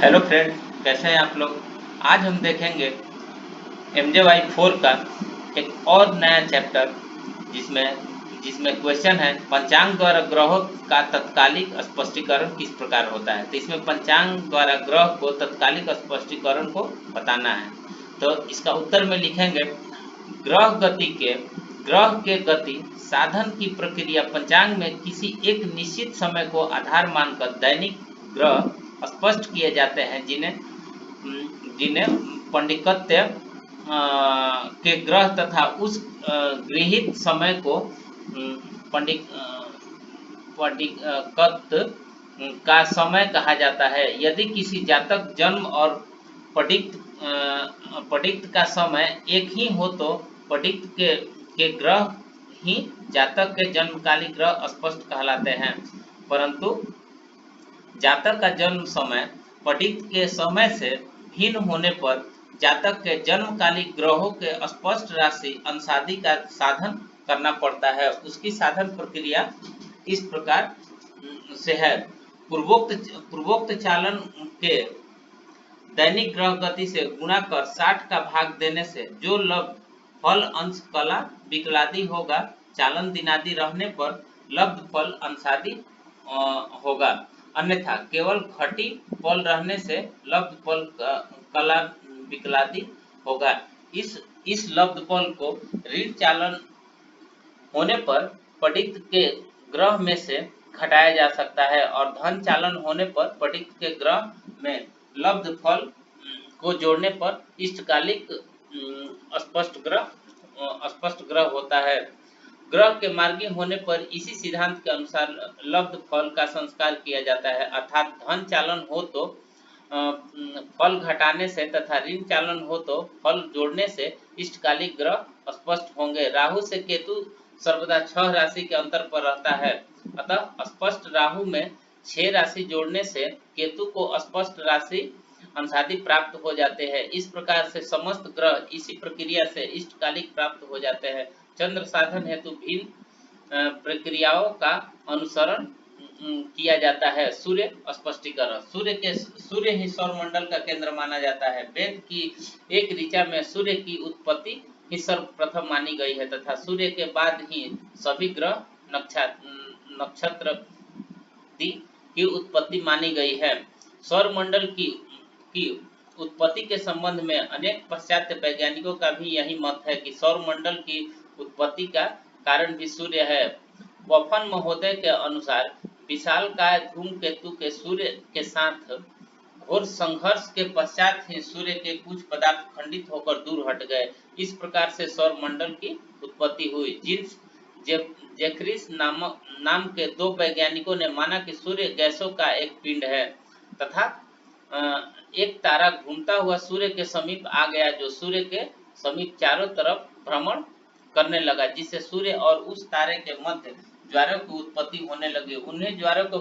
Hello friend, कैसे हैं आप लोग। आज हम देखेंगे MJY 4 का एक और नया चैप्टर, जिसमें जिसमें क्वेश्चन है पंचांग द्वारा ग्रहों का तत्कालिक स्पष्टीकरण किस प्रकार होता है। तो इसमें पंचांग द्वारा ग्रह को तत्कालिक स्पष्टीकरण को बताना है। तो इसका उत्तर में लिखेंगे ग्रह के गति साधन की प्रक्रिया पंचांग में किसी एक निश्चित समय को आधार मानकर दैनिक ग्रह स्पष्ट किए जाते हैं, जिन्हें पंडिकत्य के ग्रह तथा उस गृहीत समय को पंडित पंडिकत का समय कहा जाता है। यदि किसी जातक जन्म और पडिक्त का समय एक ही हो तो पडिक्त के ग्रह ही जातक के जन्मकालिक ग्रह स्पष्ट कहलाते हैं। परंतु जातक का जन्म समय पडिक्त के समय से भिन्न होने पर जातक के जन्मकालिक ग्रहों के स्पष्ट राशि अंशादि का साधन करना पड़ता है। उसकी साधन प्रक्रिया इस प्रकार से है। पूर्वोक्त चालन के दैनिक ग्रह गति से गुणा कर 60 का भाग देने से जो लब्ध फल अंश कला विकलादि होगा, चालन दिनादि रहने पर लब्ध फल अंशादि होगा। अन्यथा केवल घटी फल रहने से लब्ध फल कला विकलादि होगा। इस लब्ध फल को ऋण चालन होने पर पडिक्त के ग्रह में से घटाया जा सकता है और धन चालन होने पर पडिक्त के ग्रह में लब्ध फल को जोड़ने पर इष्टकालिक स्पष्ट ग्रह होता है। ग्रह के मार्गी होने पर इसी सिद्धांत के अनुसार लब्ध फल का संस्कार किया जाता है, अर्थात धन चालन हो तो फल घटाने से तथा ऋण चालन हो तो फल जोड़ने से इष्टकालिक ग्रह स्पष्ट होंगे। राहु से केतु सर्वदा 6 राशि के अंतर पर रहता है, अतः स्पष्ट राहु में 6 राशि जोड़ने से केतु को स्पष्ट राशि अंशादि प्राप्त हो जाते हैं। इस प्रकार से समस्त ग्रह इसी प्रक्रिया से इष्टकालिक प्राप्त हो जाते हैं। चंद्र साधन हेतु भिन्न प्रक्रियाओं का अनुसरण किया जाता है। सूर्य स्पष्टीकरण। सूर्य ही सौरमंडल का केंद्र माना जाता है। वेद की एक ऋचा में सूर्य की उत्पत्ति ही सर्वप्रथम मानी गई है तथा सूर्य के बाद ही सभी ग्रह नक्षत्र की उत्पत्ति मानी गई है। सौरमंडल की उत्पत्ति के संबंध में अनेक पाश्चात्य वैज्ञानिकों का भी यही मत है कि सौरमंडल की उत्पत्ति का कारण भी सूर्य है। वफन महोदय के अनुसार विशालकाय धूमकेतु के सूर्य के साथ घोर संघर्ष के पश्चात ही सूर्य के कुछ पदार्थ खंडित होकर दूर हट गए। इस प्रकार से सौरमंडल की उत्पत्ति हुई। जीन्स जेफरीज नाम के 2 वैज्ञानिकों ने माना कि सूर्य गैसों का एक पिंड है तथा एक तारा घूमता हुआ सूर्य के समीप आ गया, जो सूर्य के समीप चारों तरफ भ्रमण करने लगा, जिससे सूर्य और उस तारे के मध्य ज्वारों की उत्पत्ति होने लगी। उन्हें ज्वारों के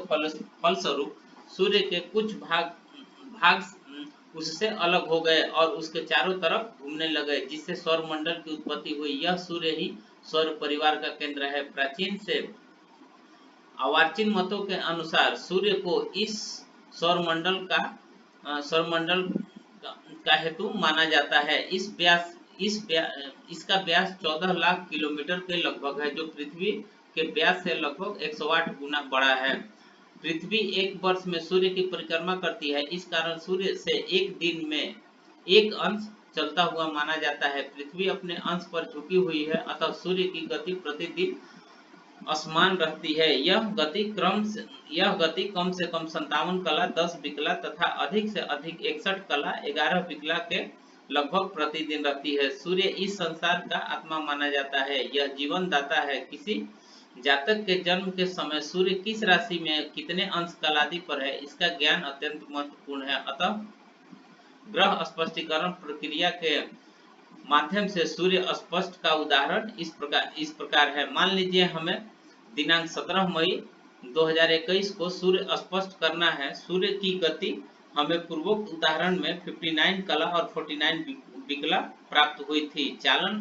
फलस्वरूप सूर्य के कुछ भाग उससे अलग हो गए और उसके चारों तरफ घूमने लगे, जिससे सौरमंडल की उत्पत्ति हुई। यह सूर्य ही सौर परिवार का केंद्र है। प्राचीन से अर्वाचीन मतों के अनुसार सूर्य को इस सौरमंडल का हेतु माना जाता है। इसका व्यास 14 लाख किलोमीटर के लगभग है, जो पृथ्वी के व्यास से लगभग 108 गुना बड़ा है। पृथ्वी एक वर्ष में सूर्य की परिक्रमा करती है, इस कारण सूर्य से एक दिन में एक अंश चलता हुआ माना जाता है। पृथ्वी अपने अंश पर झुकी हुई है, अतः सूर्य की गति प्रतिदिन असमान रहती है। यह गति कम से कम 57 कला, 10 विकला तथा अधिक से अधिक 61 कला, 11 विकला के लगभग प्रतिदिन रहती है। सूर्य इस संसार का आत्मा माना जाता है, यह जीवन दाता है। किसी जातक के जन्म के समय सूर्य किस राशि में कितने अंश कलादि पर है, इसका ज्ञान अत्यंत महत्वपूर्ण है। अतः ग्रह स्पष्टीकरण प्रक्रिया के माध्यम से सूर्य स्पष्ट का उदाहरण इस प्रकार है। मान लीजिए हमें दिनांक 17 मई 2021 को सूर्य स्पष्ट करना है। सूर्य की गति हमें पूर्वोक्त उदाहरण में 59 कला और 49 विकला प्राप्त हुई थी। चालन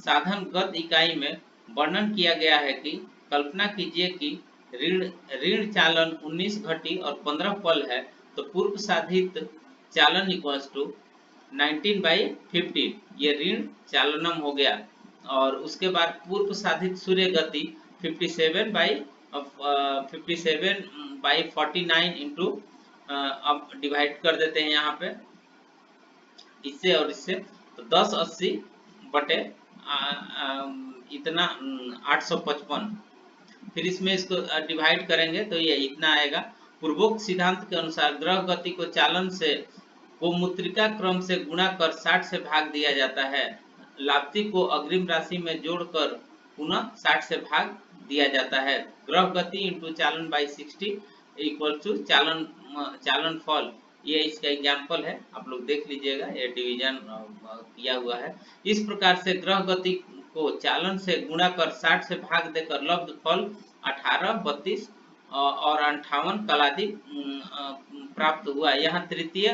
साधन गत इकाई में वर्णन किया गया है कि कल्पना कीजिए कि ऋण चालन 19 घटी और 15 पल है तो पूर्व साधित चालन इक्वल्स टू 19/15, ये ऋण चालनम हो गया। और उसके बाद पूर्व साधित सूर्य गति 57/49 इंटू, अब डिवाइड कर देते हैं यहाँ पे इससे और इससे, तो 1080 बटे इतना 855। फिर इसमें इसको डिवाइड करेंगे तो ये इतना आएगा। पूर्वोक्त सिद्धांत के अनुसार ग्रह गति को चालन से को मुद्रिका क्रम से गुणा कर 60 से भाग दिया जाता है। लाप्ति को अग्रिम राशि में जोड़कर पुनः 60 से भाग दिया जाता है। ग्रह गति इंटू चालन बाई 60 इक्वल टू चालन फल, ये इसका एग्जाम्पल है, आप लोग देख लीजिएगा, ये डिवीजन किया हुआ है। इस प्रकार से ग्रह गति को चालन से गुणा कर 60 से भाग देकर लब्ध फल 18, 32 और 58 कलादि प्राप्त हुआ। यहाँ तृतीय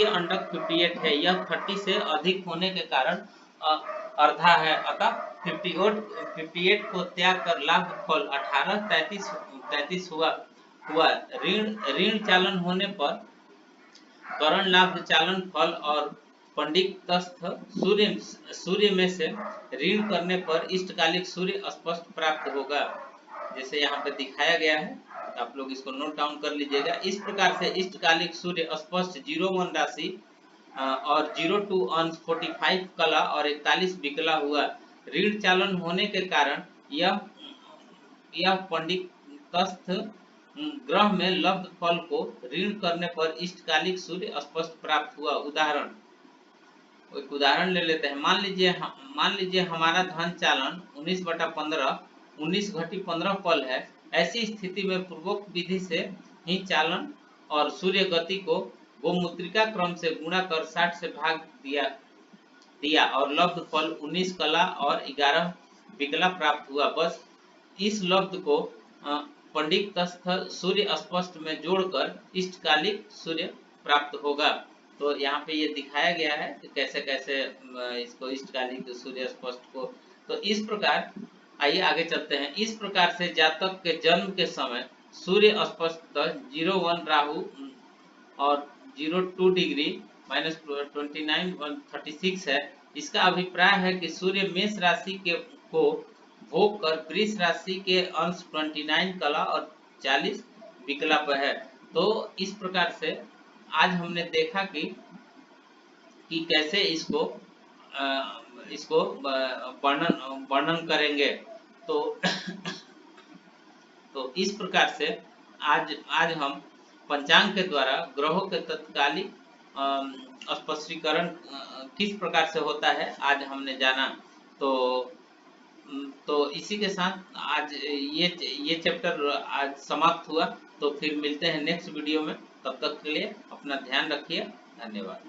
अंडक 58 है, यह 30 से अधिक होने के कारण अर्धा है, अतः 58 को त्याग कर लाभ फल 18, 33 हुआ। ऋण चालन होने पर करण लाभ चालन फल और पंडित तस्थ सूर्य में से ऋण करने पर इष्टकालिक सूर्य स्पष्ट प्राप्त होगा, जैसे यहाँ पे दिखाया गया है। तो आप लोग इसको नोट डाउन कर लीजिएगा। इस प्रकार से इष्टकालिक सूर्य स्पष्ट 01 राशि और 02 अंश 45 कला और 41 विकला हुआ। ऋण चालन होने के कारण यह पंडित तस्थ ग्रह में लब्ध फल को ऋण करने पर इष्टकालिक सूर्य स्पष्ट प्राप्त हुआ। एक उदाहरण ले लेते हैं। मान लीजिए हमारा धन चालन 19/15 19-15 पल है। ऐसी स्थिति में पूर्वोक्त विधि से ही चालन और सूर्य गति को गोमुद्रिका क्रम से गुणा कर 60 से भाग दिया और लब्ध फल 19 कला और 11 विकला प्राप्त हुआ। बस इस लब्ध को पंडित तस्थ सूर्य स्पष्ट में जोड़कर इष्टकालिक सूर्य प्राप्त होगा। तो यहाँ पे ये दिखाया गया है कि कैसे कैसे इसको इष्टकालिक सूर्य स्पष्ट को, तो इस प्रकार आइए आगे चलते हैं। इस प्रकार से जातक के जन्म के समय सूर्य स्पष्ट 01 राहु और 02 डिग्री -29 है। इसका अभिप्राय है कि सूर्य मेष राशि को भोग कर वृष राशि के अंश 29 कला और 40 विकला पर है। तो इस प्रकार से आज हमने देखा कि कैसे इसको वर्णन करेंगे। तो तो इस प्रकार से आज हम पंचांग के द्वारा ग्रहों के तत्कालिक स्पष्टीकरण किस प्रकार से होता है आज हमने जाना। तो इसी के साथ आज ये चैप्टर आज समाप्त हुआ। तो फिर मिलते हैं नेक्स्ट वीडियो में, तब तक के लिए अपना ध्यान रखिए। धन्यवाद।